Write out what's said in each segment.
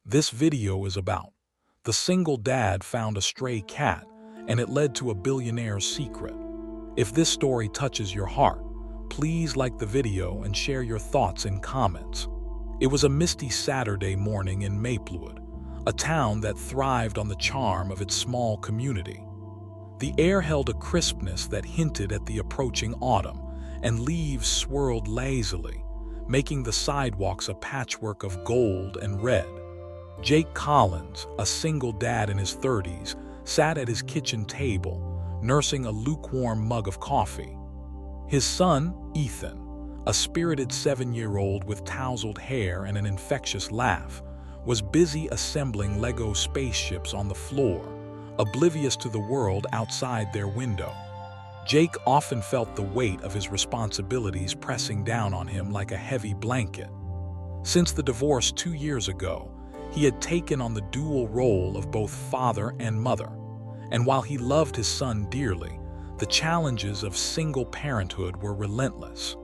this video is about. The single dad found a stray cat, and it led to a billionaire's secret. If this story touches your heart, please like the video and share your thoughts in comments. It was a misty Saturday morning in Maplewood, a town that thrived on the charm of its small community. The air held a crispness that hinted at the approaching autumn, and leaves swirled lazily, making the sidewalks a patchwork of gold and red. Jake Collins, a single dad in his 30s, sat at his kitchen table, nursing a lukewarm mug of coffee. His son, Ethan, a spirited 7-year-old with tousled hair and an infectious laugh, was busy assembling Lego spaceships on the floor, oblivious to the world outside their window. Jake often felt the weight of his responsibilities pressing down on him like a heavy blanket. Since the divorce 2 years ago, he had taken on the dual role of both father and mother. And while he loved his son dearly, the challenges of single parenthood were relentless.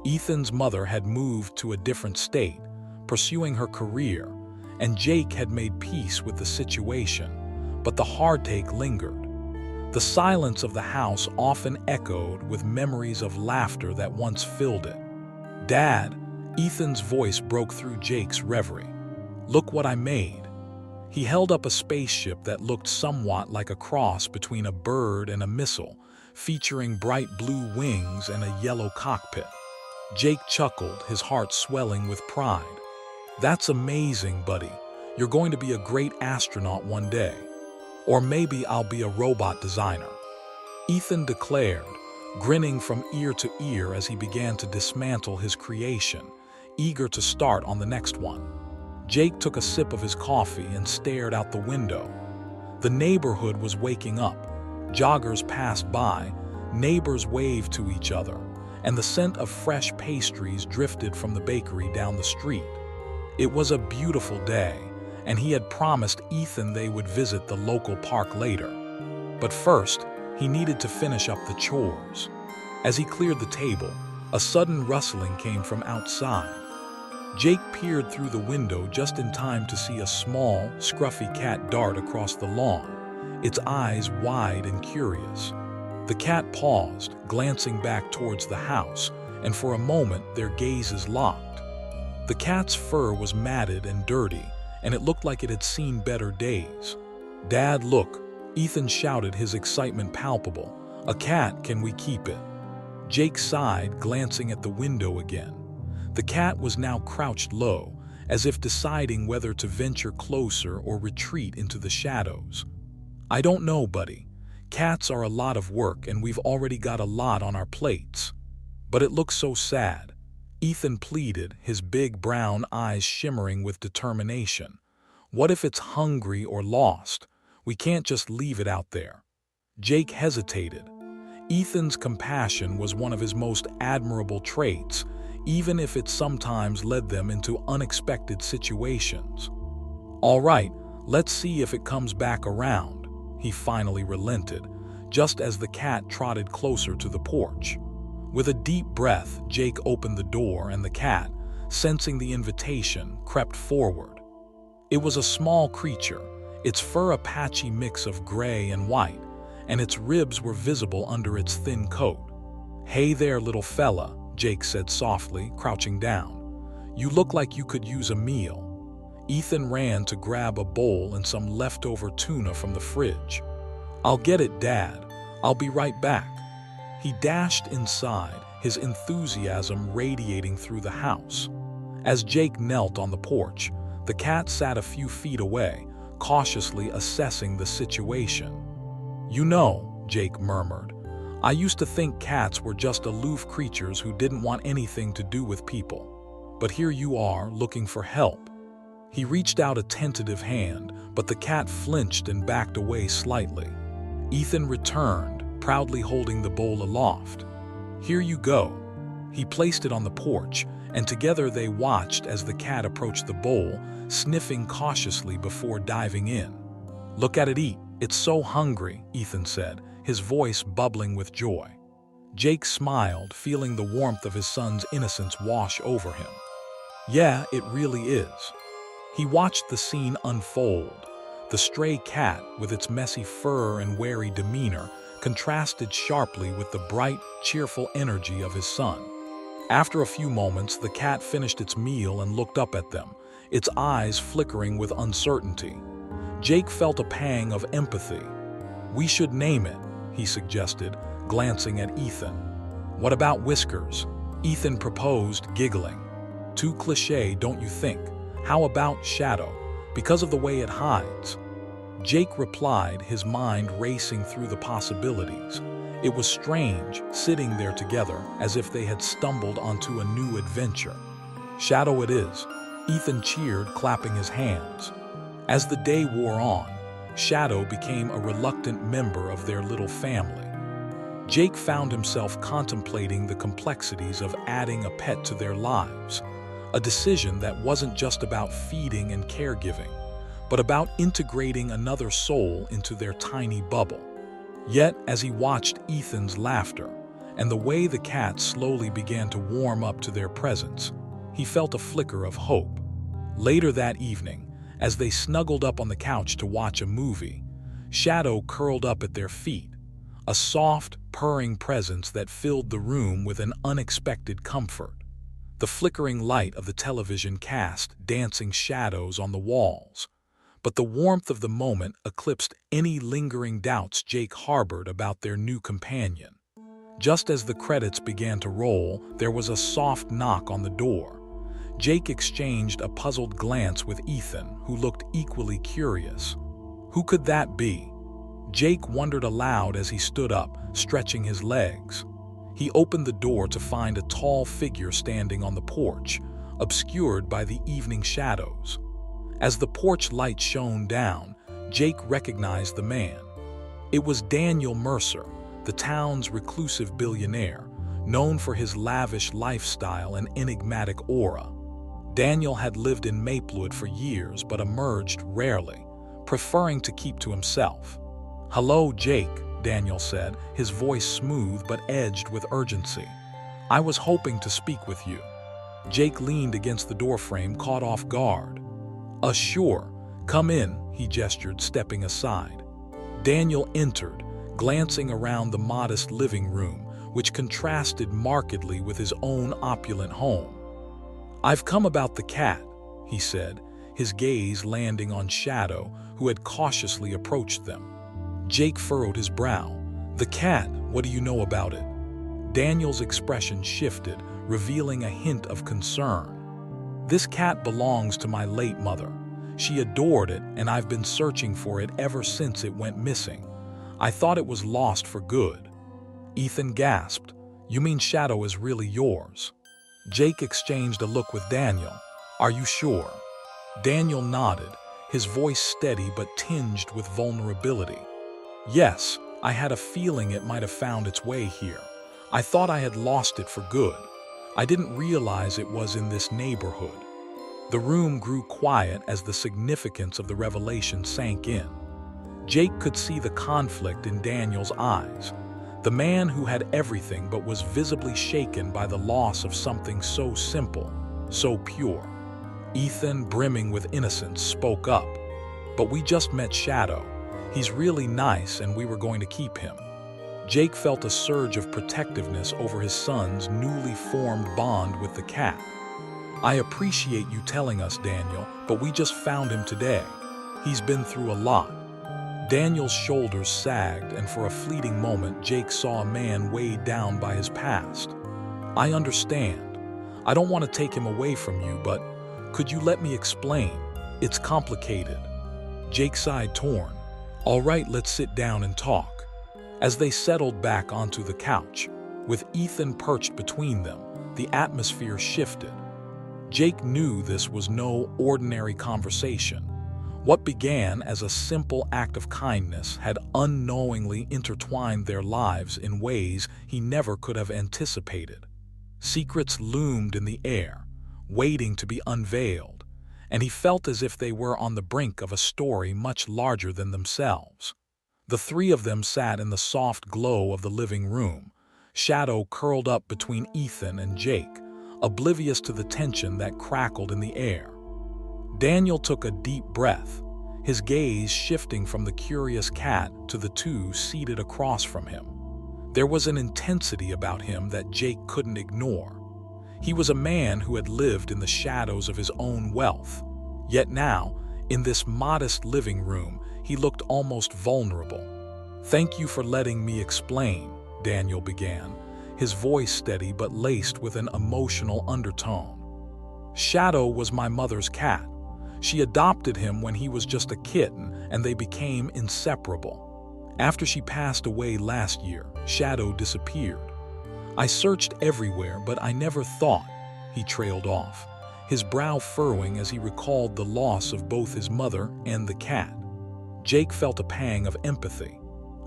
Ethan's mother had moved to a different state, pursuing her career, and Jake had made peace with the situation, but the heartache lingered. The silence of the house often echoed with memories of laughter that once filled it. "Dad," Ethan's voice broke through Jake's reverie. "Look what I made." He held up a spaceship that looked somewhat like a cross between a bird and a missile, featuring bright blue wings and a yellow cockpit. Jake chuckled, his heart swelling with pride. "That's amazing, buddy. You're going to be a great astronaut one day. Or maybe I'll be a robot designer," Ethan declared, grinning from ear to ear as he began to dismantle his creation, eager to start on the next one. Jake took a sip of his coffee and stared out the window. The neighborhood was waking up. Joggers passed by, neighbors waved to each other, and the scent of fresh pastries drifted from the bakery down the street. It was a beautiful day, and he had promised Ethan they would visit the local park later. But first, he needed to finish up the chores. As he cleared the table, a sudden rustling came from outside. Jake peered through the window just in time to see a small, scruffy cat dart across the lawn, its eyes wide and curious. The cat paused, glancing back towards the house, and for a moment their gazes locked. The cat's fur was matted and dirty, and it looked like it had seen better days. "Dad, look," Ethan shouted, his excitement palpable. "A cat, can we keep it?" Jake sighed, glancing at the window again. The cat was now crouched low, as if deciding whether to venture closer or retreat into the shadows. "I don't know, buddy. Cats are a lot of work, and we've already got a lot on our plates." "But it looks so sad," Ethan pleaded, his big brown eyes shimmering with determination. "What if it's hungry or lost? We can't just leave it out there." Jake hesitated. Ethan's compassion was one of his most admirable traits, even if it sometimes led them into unexpected situations. "All right, let's see if it comes back around," he finally relented, just as the cat trotted closer to the porch. With a deep breath, Jake opened the door, and the cat, sensing the invitation, crept forward. It was a small creature, its fur a patchy mix of gray and white, and its ribs were visible under its thin coat. "Hey there, little fella," Jake said softly, crouching down. "You look like you could use a meal." Ethan ran to grab a bowl and some leftover tuna from the fridge. "I'll get it, Dad. I'll be right back." He dashed inside, his enthusiasm radiating through the house. As Jake knelt on the porch, the cat sat a few feet away, cautiously assessing the situation. "You know," Jake murmured, "I used to think cats were just aloof creatures who didn't want anything to do with people. But here you are, looking for help." He reached out a tentative hand, but the cat flinched and backed away slightly. Ethan returned, proudly holding the bowl aloft. "Here you go." He placed it on the porch, and together they watched as the cat approached the bowl, sniffing cautiously before diving in. "Look at it eat. It's so hungry," Ethan said, his voice bubbling with joy. Jake smiled, feeling the warmth of his son's innocence wash over him. "Yeah, it really is." He watched the scene unfold. The stray cat, with its messy fur and wary demeanor, contrasted sharply with the bright, cheerful energy of his son. After a few moments, the cat finished its meal and looked up at them, its eyes flickering with uncertainty. Jake felt a pang of empathy. "We should name it," he suggested, glancing at Ethan. "What about Whiskers?" Ethan proposed, giggling. "Too cliché, don't you think? How about Shadow, because of the way it hides?" Jake replied, his mind racing through the possibilities. It was strange, sitting there together, as if they had stumbled onto a new adventure. "Shadow it is," Ethan cheered, clapping his hands. As the day wore on, Shadow became a reluctant member of their little family. Jake found himself contemplating the complexities of adding a pet to their lives, a decision that wasn't just about feeding and caregiving, but about integrating another soul into their tiny bubble. Yet, as he watched Ethan's laughter and the way the cat slowly began to warm up to their presence, he felt a flicker of hope. Later that evening, as they snuggled up on the couch to watch a movie, Shadow curled up at their feet, a soft, purring presence that filled the room with an unexpected comfort. The flickering light of the television cast dancing shadows on the walls, but the warmth of the moment eclipsed any lingering doubts Jake harbored about their new companion. Just as the credits began to roll, there was a soft knock on the door. Jake exchanged a puzzled glance with Ethan, who looked equally curious. Who could that be? Jake wondered aloud as he stood up, stretching his legs. He opened the door to find a tall figure standing on the porch, obscured by the evening shadows. As the porch light shone down, Jake recognized the man. It was Daniel Mercer, the town's reclusive billionaire, known for his lavish lifestyle and enigmatic aura. Daniel had lived in Maplewood for years but emerged rarely, preferring to keep to himself. "Hello, Jake," Daniel said, his voice smooth but edged with urgency. "I was hoping to speak with you." Jake leaned against the doorframe, caught off guard. "Sure. Come in," he gestured, stepping aside. Daniel entered, glancing around the modest living room, which contrasted markedly with his own opulent home. "I've come about the cat," he said, his gaze landing on Shadow, who had cautiously approached them. Jake furrowed his brow. "The cat, what do you know about it?" Daniel's expression shifted, revealing a hint of concern. "This cat belongs to my late mother. She adored it, and I've been searching for it ever since it went missing. I thought it was lost for good." Ethan gasped. "You mean Shadow is really yours?" Jake exchanged a look with Daniel. "Are you sure?" Daniel nodded, his voice steady but tinged with vulnerability. "Yes, I had a feeling it might have found its way here. I thought I had lost it for good. I didn't realize it was in this neighborhood." The room grew quiet as the significance of the revelation sank in. Jake could see the conflict in Daniel's eyes. The man who had everything but was visibly shaken by the loss of something so simple, so pure. Ethan, brimming with innocence, spoke up. "But we just met Shadow. He's really nice and we were going to keep him." Jake felt a surge of protectiveness over his son's newly formed bond with the cat. "I appreciate you telling us, Daniel, but we just found him today. He's been through a lot." Daniel's shoulders sagged, and for a fleeting moment, Jake saw a man weighed down by his past. "I understand. I don't want to take him away from you, but could you let me explain? It's complicated." Jake sighed, torn. "All right, let's sit down and talk." As they settled back onto the couch, with Ethan perched between them, the atmosphere shifted. Jake knew this was no ordinary conversation. What began as a simple act of kindness had unknowingly intertwined their lives in ways he never could have anticipated. Secrets loomed in the air, waiting to be unveiled, and he felt as if they were on the brink of a story much larger than themselves. The three of them sat in the soft glow of the living room, Shadow curled up between Ethan and Jake, oblivious to the tension that crackled in the air. Daniel took a deep breath, his gaze shifting from the curious cat to the two seated across from him. There was an intensity about him that Jake couldn't ignore. He was a man who had lived in the shadows of his own wealth. Yet now, in this modest living room, he looked almost vulnerable. "Thank you for letting me explain," Daniel began, his voice steady but laced with an emotional undertone. "Shadow was my mother's cat. She adopted him when he was just a kitten, and they became inseparable. After she passed away last year, Shadow disappeared. I searched everywhere, but I never thought," he trailed off, his brow furrowing as he recalled the loss of both his mother and the cat. Jake felt a pang of empathy.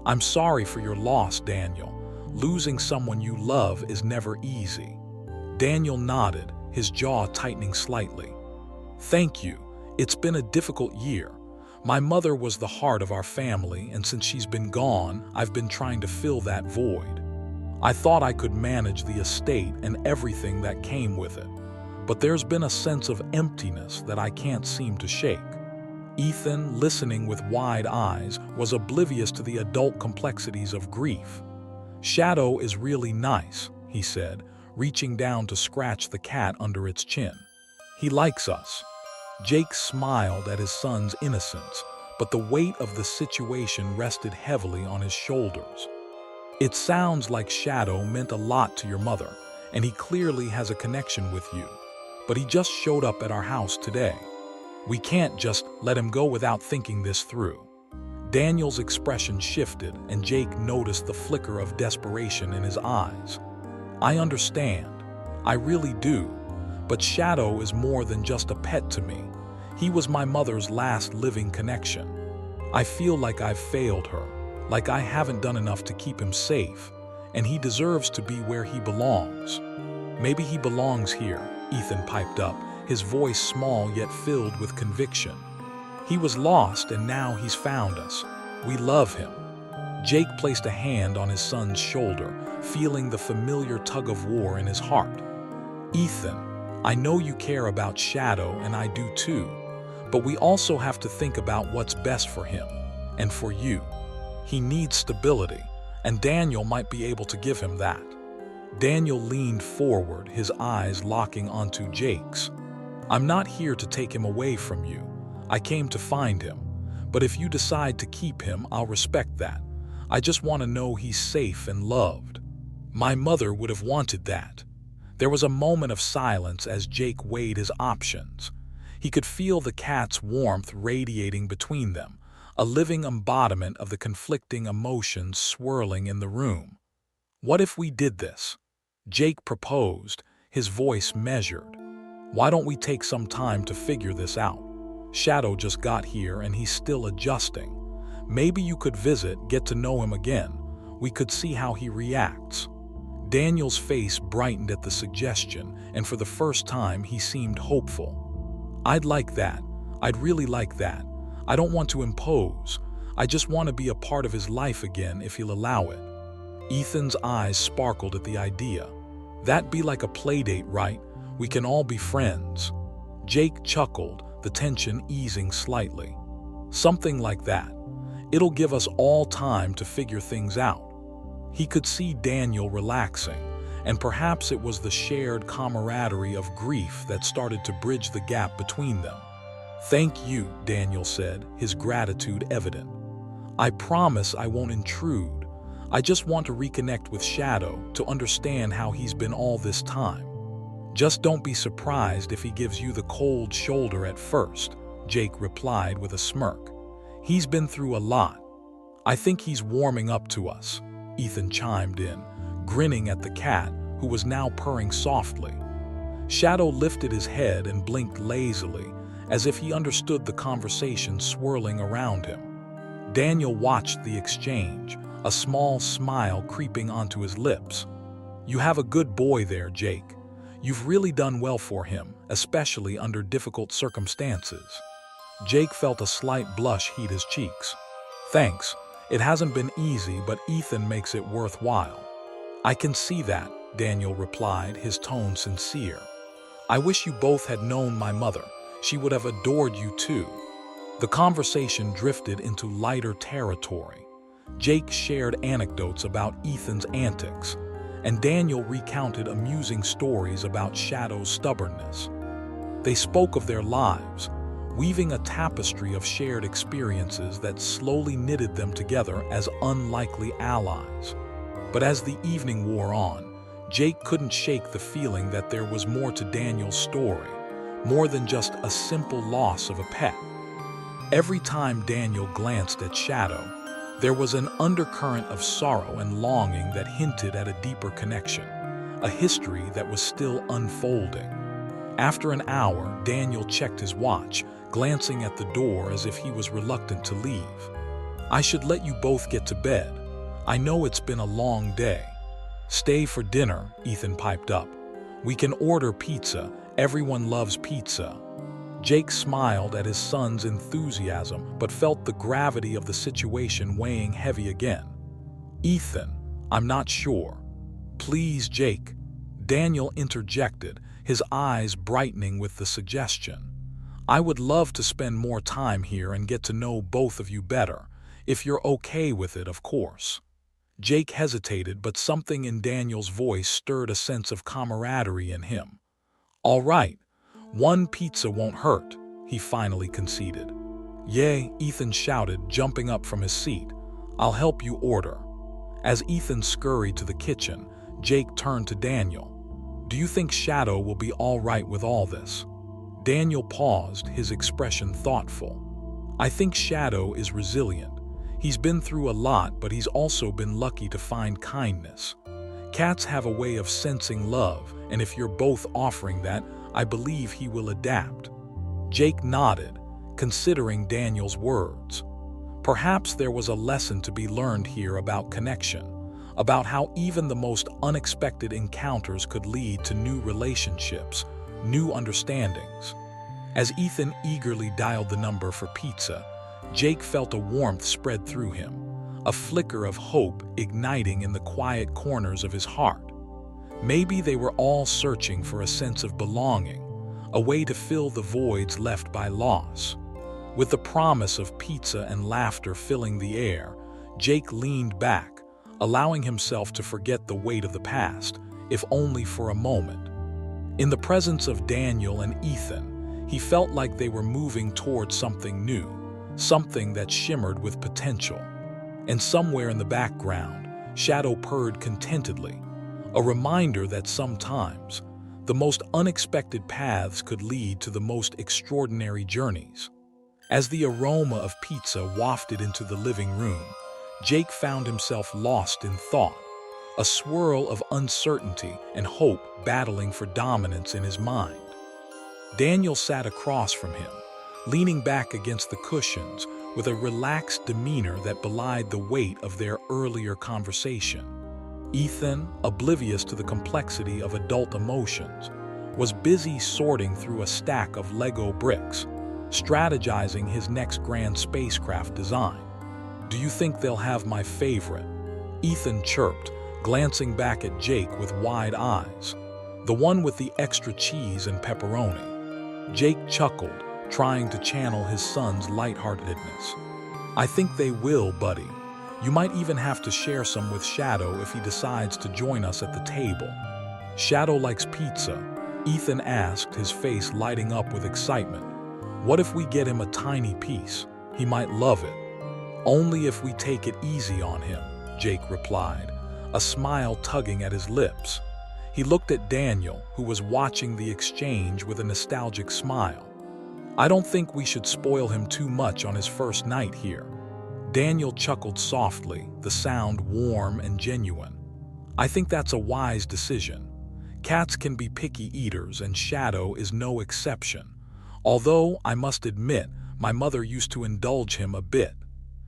"I'm sorry for your loss, Daniel. Losing someone you love is never easy." Daniel nodded, his jaw tightening slightly. "Thank you. It's been a difficult year. My mother was the heart of our family, and since she's been gone, I've been trying to fill that void. I thought I could manage the estate and everything that came with it, but there's been a sense of emptiness that I can't seem to shake." Ethan, listening with wide eyes, was oblivious to the adult complexities of grief. "Shadow is really nice," he said, reaching down to scratch the cat under its chin. "He likes us." Jake smiled at his son's innocence, but the weight of the situation rested heavily on his shoulders. "It sounds like Shadow meant a lot to your mother, and he clearly has a connection with you, but he just showed up at our house today. We can't just let him go without thinking this through." Daniel's expression shifted, and Jake noticed the flicker of desperation in his eyes. "I understand. I really do. But Shadow is more than just a pet to me. He was my mother's last living connection. I feel like I've failed her, like I haven't done enough to keep him safe, and he deserves to be where he belongs." "Maybe he belongs here," Ethan piped up, his voice small yet filled with conviction. "He was lost and now he's found us. We love him." Jake placed a hand on his son's shoulder, feeling the familiar tug-of-war in his heart. "Ethan, I know you care about Shadow, and I do too, but we also have to think about what's best for him, and for you. He needs stability, and Daniel might be able to give him that." Daniel leaned forward, his eyes locking onto Jake's. "I'm not here to take him away from you. I came to find him, but if you decide to keep him, I'll respect that. I just want to know he's safe and loved. My mother would have wanted that." There was a moment of silence as Jake weighed his options. He could feel the cat's warmth radiating between them, a living embodiment of the conflicting emotions swirling in the room. "What if we did this?" Jake proposed, his voice measured. "Why don't we take some time to figure this out? Shadow just got here and he's still adjusting. Maybe you could visit, get to know him again. We could see how he reacts." Daniel's face brightened at the suggestion, and for the first time he seemed hopeful. "I'd like that. I'd really like that. I don't want to impose. I just want to be a part of his life again if he'll allow it." Ethan's eyes sparkled at the idea. "That'd be like a playdate, right? We can all be friends." Jake chuckled, the tension easing slightly. "Something like that. It'll give us all time to figure things out." He could see Daniel relaxing, and perhaps it was the shared camaraderie of grief that started to bridge the gap between them. "Thank you," Daniel said, his gratitude evident. "I promise I won't intrude. I just want to reconnect with Shadow to understand how he's been all this time. Just don't be surprised if he gives you the cold shoulder at first," Jake replied with a smirk. "He's been through a lot. I think he's warming up to us," Ethan chimed in, grinning at the cat, who was now purring softly. Shadow lifted his head and blinked lazily, as if he understood the conversation swirling around him. Daniel watched the exchange, a small smile creeping onto his lips. "You have a good boy there, Jake. You've really done well for him, especially under difficult circumstances." Jake felt a slight blush heat his cheeks. "Thanks. It hasn't been easy, but Ethan makes it worthwhile." "I can see that," Daniel replied, his tone sincere. "I wish you both had known my mother. She would have adored you too. The conversation drifted into lighter territory. Jake shared anecdotes about Ethan's antics, and Daniel recounted amusing stories about Shadow's stubbornness. They spoke of their lives, weaving a tapestry of shared experiences that slowly knitted them together as unlikely allies. But as the evening wore on, Jake couldn't shake the feeling that there was more to Daniel's story, more than just a simple loss of a pet. Every time Daniel glanced at Shadow, there was an undercurrent of sorrow and longing that hinted at a deeper connection, a history that was still unfolding. After an hour, Daniel checked his watch, glancing at the door as if he was reluctant to leave. "I should let you both get to bed. I know it's been a long day." "Stay for dinner," Ethan piped up. "We can order pizza. Everyone loves pizza." Jake smiled at his son's enthusiasm, but felt the gravity of the situation weighing heavy again. "Ethan, I'm not sure." "Please, Jake," Daniel interjected, his eyes brightening with the suggestion. "I would love to spend more time here and get to know both of you better, if you're okay with it, of course." Jake hesitated, but something in Daniel's voice stirred a sense of camaraderie in him. "All right, one pizza won't hurt," he finally conceded. "Yay," Ethan shouted, jumping up from his seat. "I'll help you order." As Ethan scurried to the kitchen, Jake turned to Daniel. "Do you think Shadow will be all right with all this?" Daniel paused, his expression thoughtful. "I think Shadow is resilient. He's been through a lot, but he's also been lucky to find kindness. Cats have a way of sensing love, and if you're both offering that, I believe he will adapt." Jake nodded, considering Daniel's words. Perhaps there was a lesson to be learned here about connection, about how even the most unexpected encounters could lead to new relationships, new understandings. As Ethan eagerly dialed the number for pizza, Jake felt a warmth spread through him, a flicker of hope igniting in the quiet corners of his heart. Maybe they were all searching for a sense of belonging, a way to fill the voids left by loss. With the promise of pizza and laughter filling the air, Jake leaned back, allowing himself to forget the weight of the past, if only for a moment. In the presence of Daniel and Ethan, he felt like they were moving towards something new, something that shimmered with potential. And somewhere in the background, Shadow purred contentedly, a reminder that sometimes the most unexpected paths could lead to the most extraordinary journeys. As the aroma of pizza wafted into the living room, Jake found himself lost in thought, a swirl of uncertainty and hope battling for dominance in his mind. Daniel sat across from him, leaning back against the cushions with a relaxed demeanor that belied the weight of their earlier conversation. Ethan, oblivious to the complexity of adult emotions, was busy sorting through a stack of Lego bricks, strategizing his next grand spacecraft design. "Do you think they'll have my favorite?" Ethan chirped, glancing back at Jake with wide eyes. "The one with the extra cheese and pepperoni." Jake chuckled, trying to channel his son's lightheartedness. "I think they will, buddy. You might even have to share some with Shadow if he decides to join us at the table." "Shadow likes pizza?" Ethan asked, his face lighting up with excitement. "What if we get him a tiny piece? He might love it." "Only if we take it easy on him," Jake replied, a smile tugging at his lips. He looked at Daniel, who was watching the exchange with a nostalgic smile. "I don't think we should spoil him too much on his first night here." Daniel chuckled softly, the sound warm and genuine. "I think that's a wise decision. Cats can be picky eaters, and Shadow is no exception. Although, I must admit, my mother used to indulge him a bit.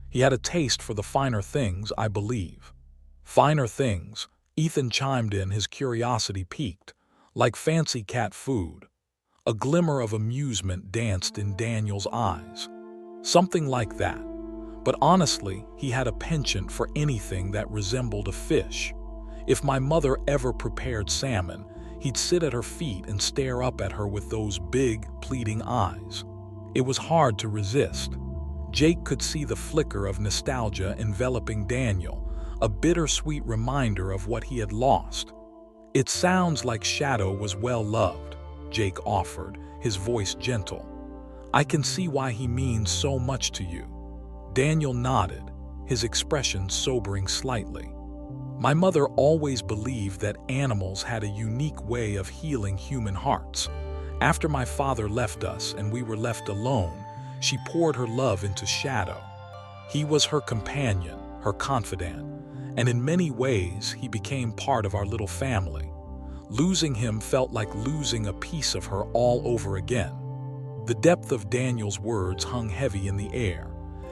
He had a taste for the finer things, I believe." "Finer things?" Ethan chimed in, his curiosity piqued. "Like fancy cat food?" A glimmer of amusement danced in Daniel's eyes. "Something like that. But honestly, he had a penchant for anything that resembled a fish. If my mother ever prepared salmon, He'd sit at her feet and stare up at her with those big, pleading eyes. It was hard to resist. Jake could see the flicker of nostalgia enveloping Daniel, a bittersweet reminder of what he had lost. "It sounds like Shadow was well loved," Jake offered, his voice gentle. "I can see why he means so much to you." Daniel nodded, his expression sobering slightly. "My mother always believed that animals had a unique way of healing human hearts. After my father left us and we were left alone, she poured her love into Shadow. He was her companion, her confidant, and in many ways he became part of our little family. Losing him felt like losing a piece of her all over again." The depth of Daniel's words hung heavy in the air,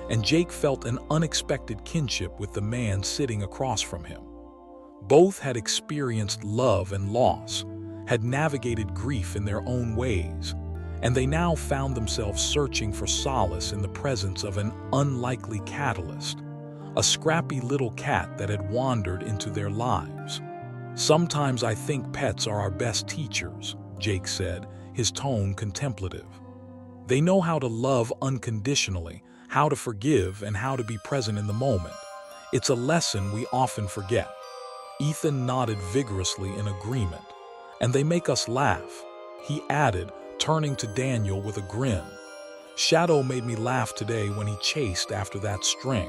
and Jake felt an unexpected kinship with the man sitting across from him. Both had experienced love and loss, had navigated grief in their own ways, and they now found themselves searching for solace in the presence of an unlikely catalyst, a scrappy little cat that had wandered into their lives. "Sometimes I think pets are our best teachers," Jake said, his tone contemplative. "They know how to love unconditionally, how to forgive, and how to be present in the moment. It's a lesson we often forget." Ethan nodded vigorously in agreement. "And they make us laugh," he added, turning to Daniel with a grin. "Shadow made me laugh today when he chased after that string."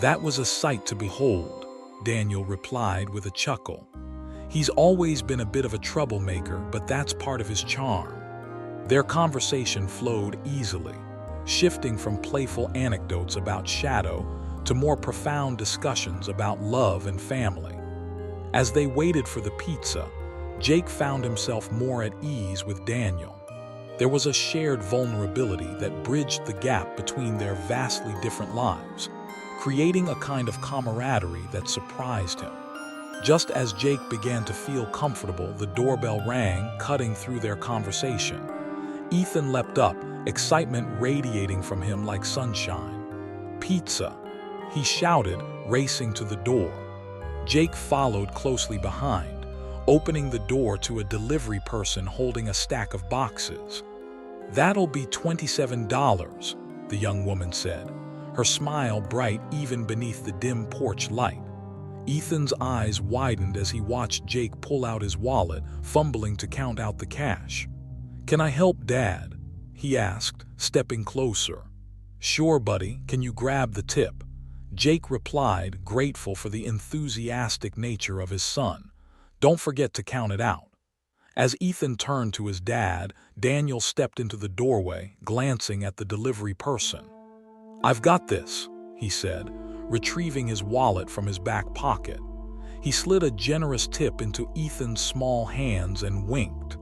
"That was a sight to behold," Daniel replied with a chuckle. "He's always been a bit of a troublemaker, but that's part of his charm." Their conversation flowed easily, shifting from playful anecdotes about Shadow to more profound discussions about love and family. As they waited for the pizza, Jake found himself more at ease with Daniel. There was a shared vulnerability that bridged the gap between their vastly different lives, creating a kind of camaraderie that surprised him. Just as Jake began to feel comfortable, the doorbell rang, cutting through their conversation. Ethan leapt up, excitement radiating from him like sunshine. "Pizza!" he shouted, racing to the door. Jake followed closely behind, opening the door to a delivery person holding a stack of boxes. "That'll be $27, the young woman said, her smile bright even beneath the dim porch light. Ethan's eyes widened as he watched Jake pull out his wallet, fumbling to count out the cash. "Can I help, Dad?" he asked, stepping closer. "Sure, buddy. Can you grab the tip?" Jake replied, grateful for the enthusiastic nature of his son. "Don't forget to count it out." As Ethan turned to his dad, Daniel stepped into the doorway, glancing at the delivery person. "I've got this," he said, retrieving his wallet from his back pocket. He slid a generous tip into Ethan's small hands and winked.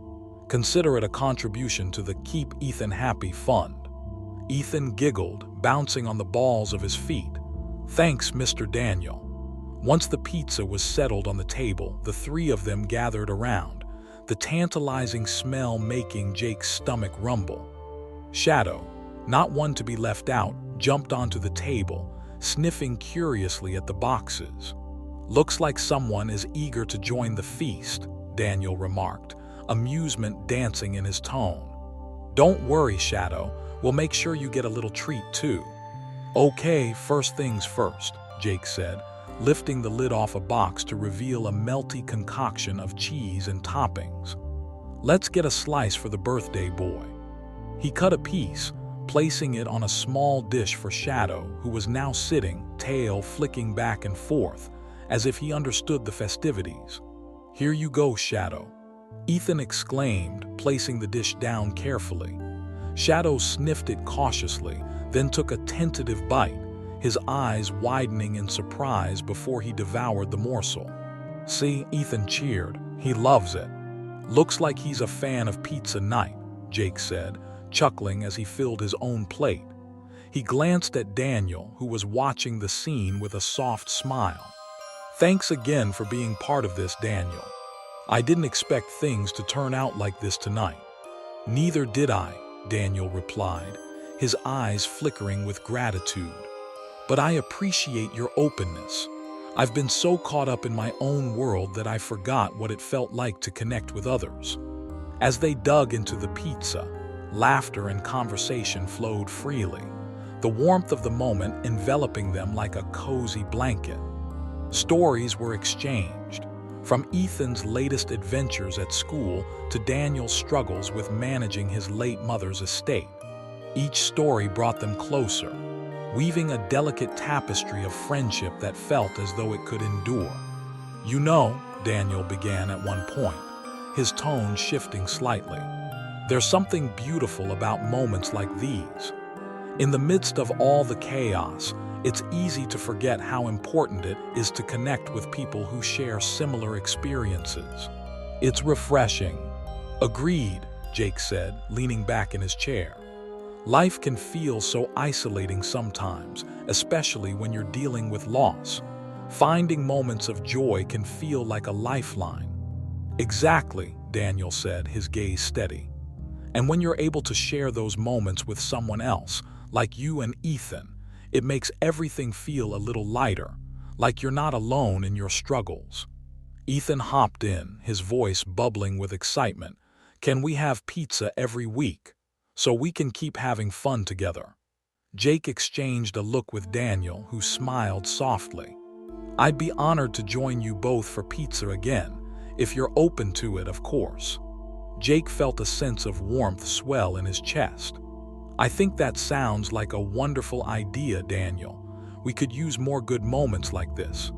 "Consider it a contribution to the Keep Ethan Happy fund." Ethan giggled, bouncing on the balls of his feet. "Thanks, Mr. Daniel." Once the pizza was settled on the table, the three of them gathered around, the tantalizing smell making Jake's stomach rumble. Shadow, not one to be left out, jumped onto the table, sniffing curiously at the boxes. "Looks like someone is eager to join the feast," Daniel remarked, amusement dancing in his tone. "Don't worry, Shadow. We'll make sure you get a little treat too." "Okay, first things first," Jake said, lifting the lid off a box to reveal a melty concoction of cheese and toppings. "Let's get a slice for the birthday boy." He cut a piece, placing it on a small dish for Shadow, who was now sitting, tail flicking back and forth, as if he understood the festivities. "Here you go, Shadow," Ethan exclaimed, placing the dish down carefully. Shadow sniffed it cautiously, then took a tentative bite, his eyes widening in surprise before he devoured the morsel. "See," Ethan cheered, "he loves it." "Looks like he's a fan of pizza night," Jake said, chuckling as he filled his own plate. He glanced at Daniel, who was watching the scene with a soft smile. "Thanks again for being part of this, Daniel. I didn't expect things to turn out like this tonight." "Neither did I," Daniel replied, his eyes flickering with gratitude. "But I appreciate your openness. I've been so caught up in my own world that I forgot what it felt like to connect with others." As they dug into the pizza, laughter and conversation flowed freely, the warmth of the moment enveloping them like a cozy blanket. Stories were exchanged, from Ethan's latest adventures at school to Daniel's struggles with managing his late mother's estate. Each story brought them closer, weaving a delicate tapestry of friendship that felt as though it could endure. "You know," Daniel began at one point, his tone shifting slightly, "there's something beautiful about moments like these. In the midst of all the chaos, it's easy to forget how important it is to connect with people who share similar experiences. It's refreshing." "Agreed," Jake said, leaning back in his chair. "Life can feel so isolating sometimes, especially when you're dealing with loss. Finding moments of joy can feel like a lifeline." "Exactly," Daniel said, his gaze steady. "And when you're able to share those moments with someone else, like you and Ethan, it makes everything feel a little lighter, like you're not alone in your struggles." Ethan hopped in, his voice bubbling with excitement. "Can we have pizza every week, so we can keep having fun together?" Jake exchanged a look with Daniel, who smiled softly. "I'd be honored to join you both for pizza again, if you're open to it, of course." Jake felt a sense of warmth swell in his chest. "I think that sounds like a wonderful idea, Daniel. We could use more good moments like this."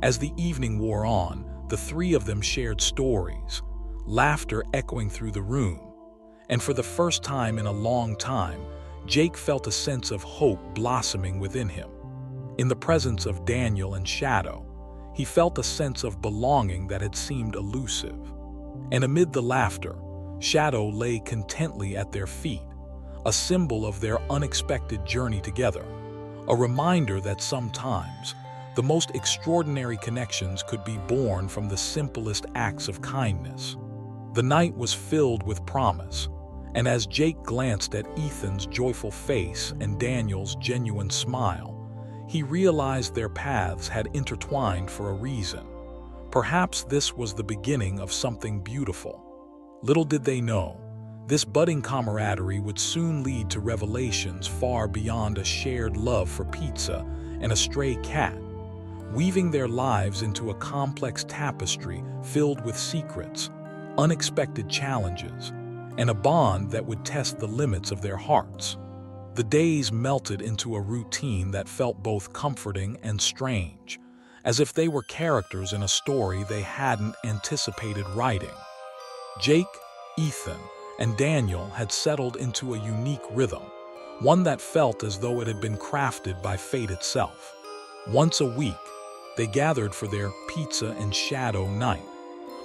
As the evening wore on, the three of them shared stories, laughter echoing through the room. And for the first time in a long time, Jake felt a sense of hope blossoming within him. In the presence of Daniel and Shadow, he felt a sense of belonging that had seemed elusive. And amid the laughter, Shadow lay contently at their feet, a symbol of their unexpected journey together, a reminder that sometimes the most extraordinary connections could be born from the simplest acts of kindness. The night was filled with promise, and as Jake glanced at Ethan's joyful face and Daniel's genuine smile, he realized their paths had intertwined for a reason. Perhaps this was the beginning of something beautiful. Little did they know, this budding camaraderie would soon lead to revelations far beyond a shared love for pizza and a stray cat, weaving their lives into a complex tapestry filled with secrets, unexpected challenges, and a bond that would test the limits of their hearts. The days melted into a routine that felt both comforting and strange, as if they were characters in a story they hadn't anticipated writing. Jake, Ethan, and Daniel had settled into a unique rhythm, one that felt as though it had been crafted by fate itself. Once a week, they gathered for their pizza and shadow night,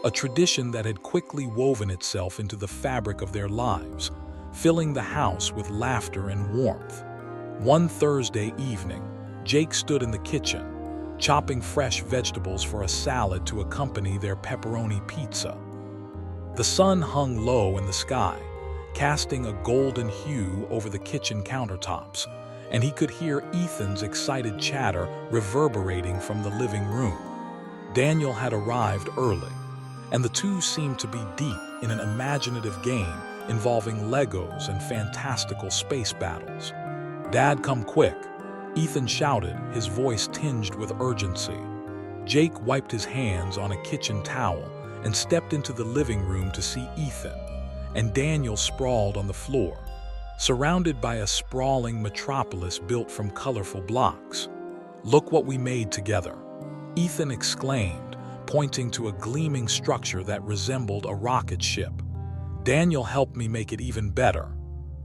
a tradition that had quickly woven itself into the fabric of their lives, filling the house with laughter and warmth. One Thursday evening, Jake stood in the kitchen, chopping fresh vegetables for a salad to accompany their pepperoni pizza. The sun hung low in the sky, casting a golden hue over the kitchen countertops, and he could hear Ethan's excited chatter reverberating from the living room. Daniel had arrived early, and the two seemed to be deep in an imaginative game involving Legos and fantastical space battles. "Dad, come quick," Ethan shouted, his voice tinged with urgency. Jake wiped his hands on a kitchen towel and stepped into the living room to see Ethan, and Daniel sprawled on the floor, surrounded by a sprawling metropolis built from colorful blocks. "Look what we made together," Ethan exclaimed, pointing to a gleaming structure that resembled a rocket ship. "Daniel helped me make it even better."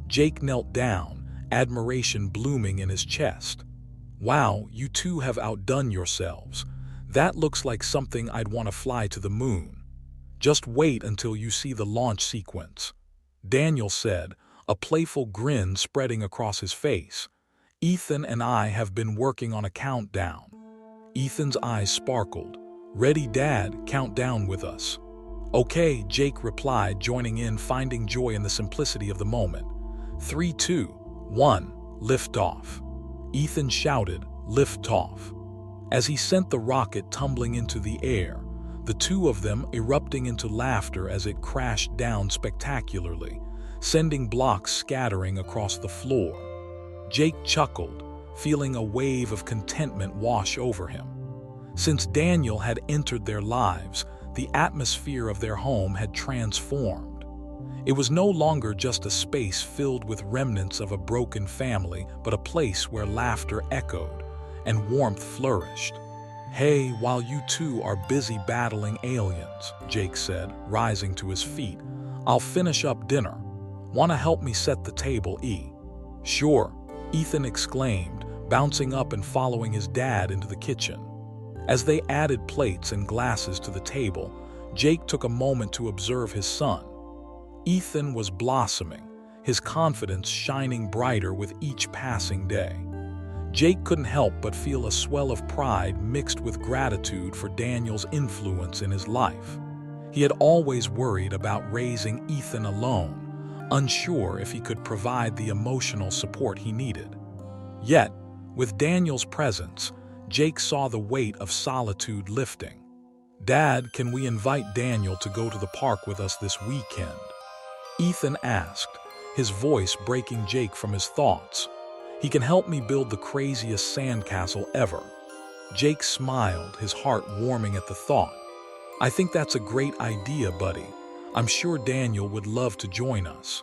Jake knelt down, admiration blooming in his chest. "Wow, you two have outdone yourselves. That looks like something I'd want to fly to the moon." "Just wait until you see the launch sequence," Daniel said, a playful grin spreading across his face. "Ethan and I have been working on a countdown." Ethan's eyes sparkled. "Ready, Dad, count down with us." "Okay," Jake replied, joining in, finding joy in the simplicity of the moment. 3, 2, 1, lift off. Ethan shouted, "Lift off." As he sent the rocket tumbling into the air, the two of them erupting into laughter as it crashed down spectacularly, sending blocks scattering across the floor. Jake chuckled, feeling a wave of contentment wash over him. Since Daniel had entered their lives, the atmosphere of their home had transformed. It was no longer just a space filled with remnants of a broken family, but a place where laughter echoed and warmth flourished. "Hey, while you two are busy battling aliens," Jake said, rising to his feet, "I'll finish up dinner. Want to help me set the table, E?" "Sure," Ethan exclaimed, bouncing up and following his dad into the kitchen. As they added plates and glasses to the table, Jake took a moment to observe his son. Ethan was blossoming, his confidence shining brighter with each passing day. Jake couldn't help but feel a swell of pride mixed with gratitude for Daniel's influence in his life. He had always worried about raising Ethan alone, unsure if he could provide the emotional support he needed. Yet, with Daniel's presence, Jake saw the weight of solitude lifting. "Dad, can we invite Daniel to go to the park with us this weekend?" Ethan asked, his voice breaking Jake from his thoughts. "He can help me build the craziest sandcastle ever." Jake smiled, his heart warming at the thought. "I think that's a great idea, buddy. I'm sure Daniel would love to join us."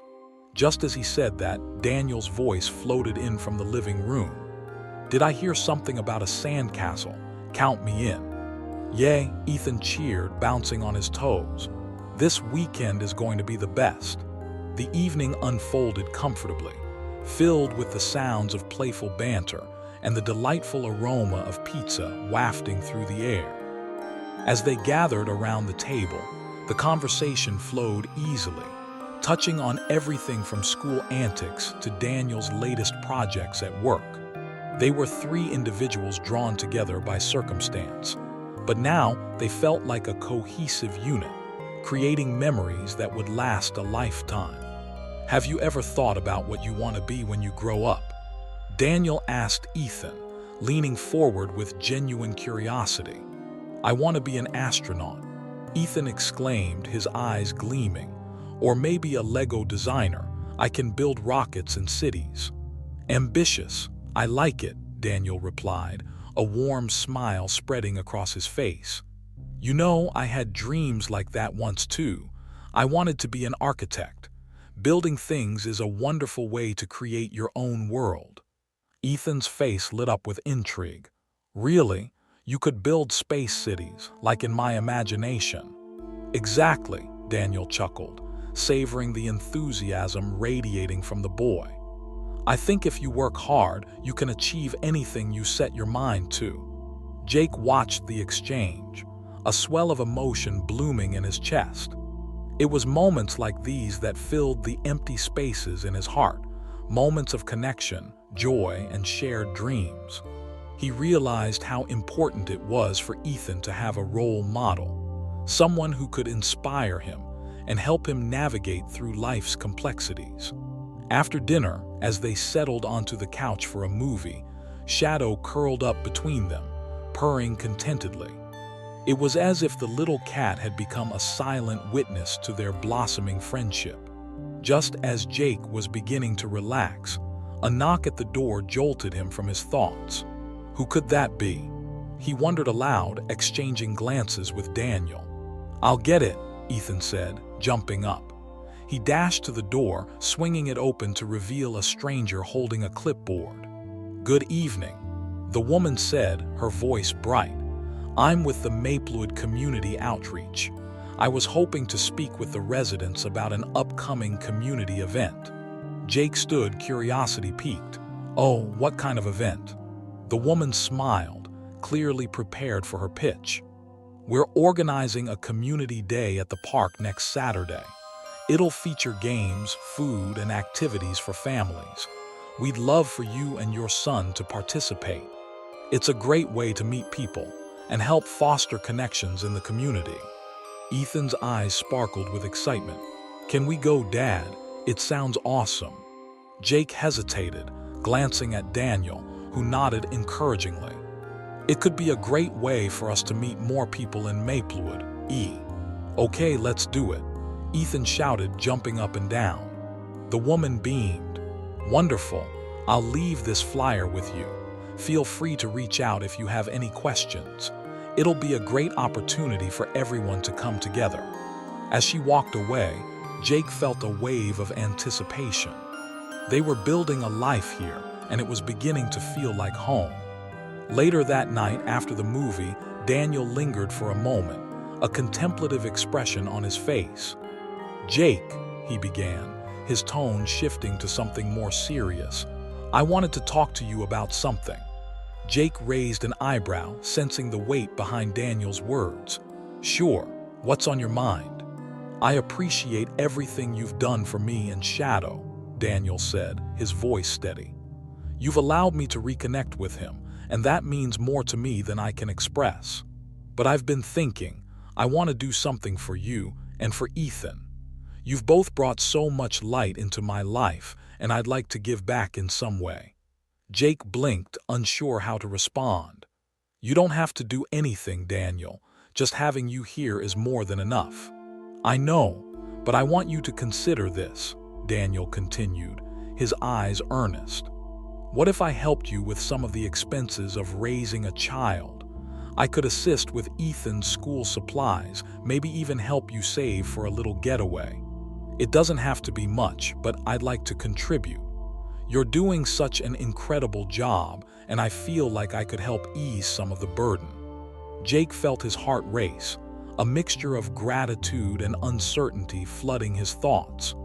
Just as he said that, Daniel's voice floated in from the living room. "Did I hear something about a sandcastle? Count me in." "Yay," Ethan cheered, bouncing on his toes. "This weekend is going to be the best." The evening unfolded comfortably, filled with the sounds of playful banter and the delightful aroma of pizza wafting through the air. As they gathered around the table, the conversation flowed easily, touching on everything from school antics to Daniel's latest projects at work. They were three individuals drawn together by circumstance, but now they felt like a cohesive unit, creating memories that would last a lifetime. "Have you ever thought about what you want to be when you grow up?" Daniel asked Ethan, leaning forward with genuine curiosity. "I want to be an astronaut," Ethan exclaimed, his eyes gleaming. "Or maybe a Lego designer. I can build rockets and cities." "Ambitious. I like it," Daniel replied, a warm smile spreading across his face. "You know, I had dreams like that once too. I wanted to be an architect. Building things is a wonderful way to create your own world." Ethan's face lit up with intrigue. "Really? You could build space cities, like in my imagination?" "Exactly," Daniel chuckled, savoring the enthusiasm radiating from the boy. "I think if you work hard, you can achieve anything you set your mind to." Jake watched the exchange, a swell of emotion blooming in his chest. It was moments like these that filled the empty spaces in his heart, moments of connection, joy, and shared dreams. He realized how important it was for Ethan to have a role model, someone who could inspire him and help him navigate through life's complexities. After dinner, as they settled onto the couch for a movie, Shadow curled up between them, purring contentedly. It was as if the little cat had become a silent witness to their blossoming friendship. Just as Jake was beginning to relax, a knock at the door jolted him from his thoughts. Who could that be? He wondered aloud, exchanging glances with Daniel. "I'll get it," Ethan said, jumping up. He dashed to the door, swinging it open to reveal a stranger holding a clipboard. "Good evening," the woman said, her voice bright. "I'm with the Maplewood Community Outreach. I was hoping to speak with the residents about an upcoming community event." Jake stood, curiosity piqued. "Oh, what kind of event?" The woman smiled, clearly prepared for her pitch. "We're organizing a community day at the park next Saturday. It'll feature games, food, and activities for families. We'd love for you and your son to participate. It's a great way to meet people and help foster connections in the community." Ethan's eyes sparkled with excitement. "Can we go, Dad? It sounds awesome." Jake hesitated, glancing at Daniel, who nodded encouragingly. It could be a great way for us to meet more people in Maplewood. Okay, let's do it, Ethan shouted, jumping up and down. The woman beamed. Wonderful. I'll leave this flyer with you. Feel free to reach out if you have any questions. It'll be a great opportunity for everyone to come together. As she walked away, Jake felt a wave of anticipation. They were building a life here, and it was beginning to feel like home. Later that night, after the movie, Daniel lingered for a moment, a contemplative expression on his face. "Jake," he began, his tone shifting to something more serious, "I wanted to talk to you about something." Jake raised an eyebrow, sensing the weight behind Daniel's words. "Sure, what's on your mind?" "I appreciate everything you've done for me and Shadow," Daniel said, his voice steady. "You've allowed me to reconnect with him, and that means more to me than I can express. But I've been thinking, I want to do something for you and for Ethan. You've both brought so much light into my life, and I'd like to give back in some way." Jake blinked, unsure how to respond. "You don't have to do anything, Daniel. Just having you here is more than enough." "I know, but I want you to consider this," Daniel continued, his eyes earnest. "What if I helped you with some of the expenses of raising a child? I could assist with Ethan's school supplies, maybe even help you save for a little getaway. It doesn't have to be much, but I'd like to contribute. You're doing such an incredible job, and I feel like I could help ease some of the burden." Jake felt his heart race, a mixture of gratitude and uncertainty flooding his thoughts.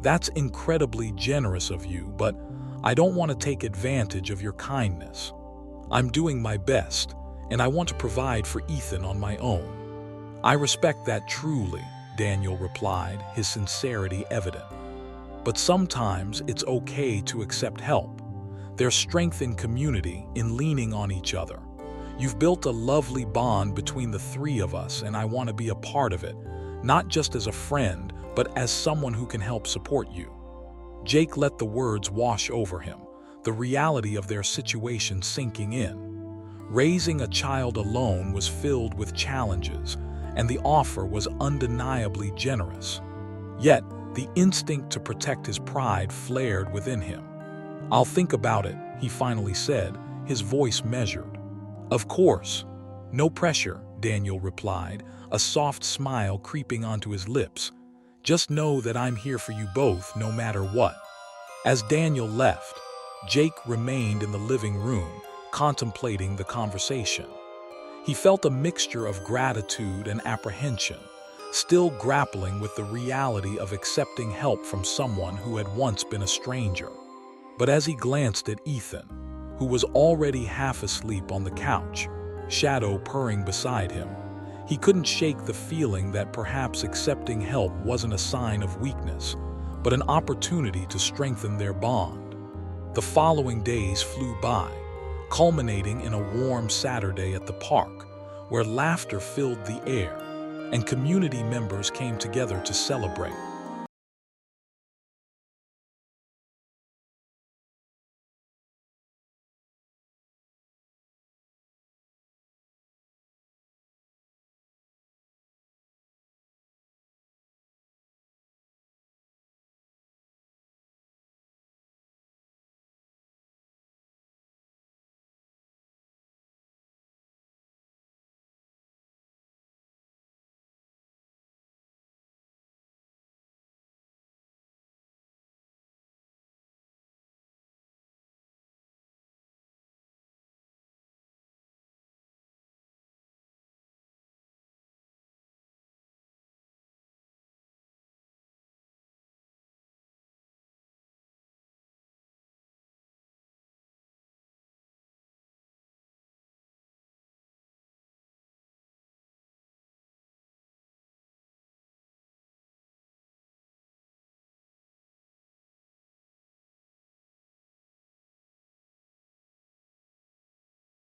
"That's incredibly generous of you, but I don't want to take advantage of your kindness. I'm doing my best, and I want to provide for Ethan on my own." "I respect that truly," Daniel replied, his sincerity evident. "But sometimes it's okay to accept help. There's strength in community, in leaning on each other. You've built a lovely bond between the three of us, and I want to be a part of it, not just as a friend, but as someone who can help support you." Jake let the words wash over him, the reality of their situation sinking in. Raising a child alone was filled with challenges, and the offer was undeniably generous. Yet, the instinct to protect his pride flared within him. "I'll think about it," he finally said, his voice measured. "Of course. No pressure," Daniel replied, a soft smile creeping onto his lips. "Just know that I'm here for you both, no matter what." As Daniel left, Jake remained in the living room, contemplating the conversation. He felt a mixture of gratitude and apprehension, still grappling with the reality of accepting help from someone who had once been a stranger. But as he glanced at Ethan, who was already half asleep on the couch, Shadow purring beside him, he couldn't shake the feeling that perhaps accepting help wasn't a sign of weakness, but an opportunity to strengthen their bond. The following days flew by, culminating in a warm Saturday at the park, where laughter filled the air, and community members came together to celebrate.